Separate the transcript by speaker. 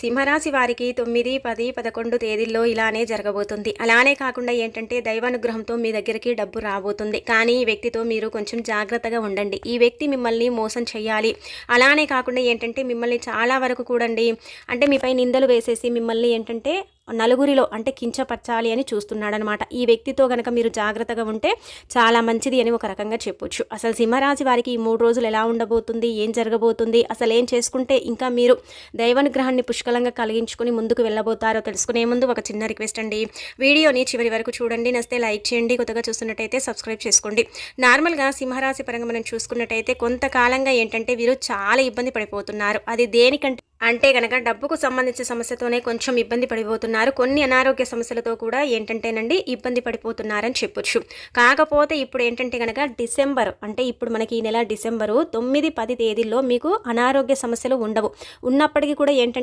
Speaker 1: సింహరాశి వారికి 9, 10, 11 తేదీల్లో ఇలానే జరగబోతుంది. అలానే కాకుండా ఏంటంటే దైవానుగ్రహంతో మీ దగ్గరికి డబ్బు రాబోతుంది. కానీ ఈ వ్యక్తితో మీరు కొంచెం జాగ్రత్తగా ఉండండి. ఈ వ్యక్తి మిమ్మల్ని మోసం చేయాలి. అలానే కాకుండా ఏంటంటే మిమ్మల్ని చాలా వరకు కూడండి అంటే మీపై నిందలు వేసేసి మిమ్మల్ని ఏంటంటే నలుగురిలో అంటే కించపరచాలి అని చూస్తున్నాడనమాట. ఈ వ్యక్తితో గనక మీరు జాగ్రత్తగా ఉంటే చాలా మంచిది అని ఒక రకంగా చెప్పొచ్చు. అసలు సింహరాశి వారికి ఈ 3 రోజులు ఎలా ఉండబోతుంది, ఏం జరగబోతుంది, అసలు ఏం చేసుకుంటే ఇంకా మీరు దైవానుగ్రహాన్ని పుష్కలంగా కలిగించుకుని ముందుకు వెళ్ళబోతారో తెలుసుకునే ముందు ఒక చిన్న రిక్వెస్ట్ అండి. వీడియోని చివరి వరకు చూడండి. నచ్చితే లైక్ చేయండి. కొత్తగా చూస్తున్నట్టయితే సబ్స్క్రైబ్ చేసుకోండి. నార్మల్గా సింహరాశి పరంగా మనం చూసుకున్నట్టయితే కొంతకాలంగా ఏంటంటే వీరు చాలా ఇబ్బంది పడిపోతున్నారు. అది దేనికంటే అంటే గనక డబ్బుకు సంబంధించిన సమస్యతోనే కొంచెం ఇబ్బంది పడిపోతున్నారు. కొన్ని అనారోగ్య సమస్యలతో కూడా ఏంటంటేనండి ఇబ్బంది పడిపోతున్నారని చెప్పొచ్చు. కాకపోతే ఇప్పుడు ఏంటంటే గనక డిసెంబర్ అంటే ఇప్పుడు మనకి ఈ నెల డిసెంబరు 9, 10 తేదీల్లో మీకు అనారోగ్య సమస్యలు ఉండవు. ఉన్నప్పటికీ కూడా ఏంటంటే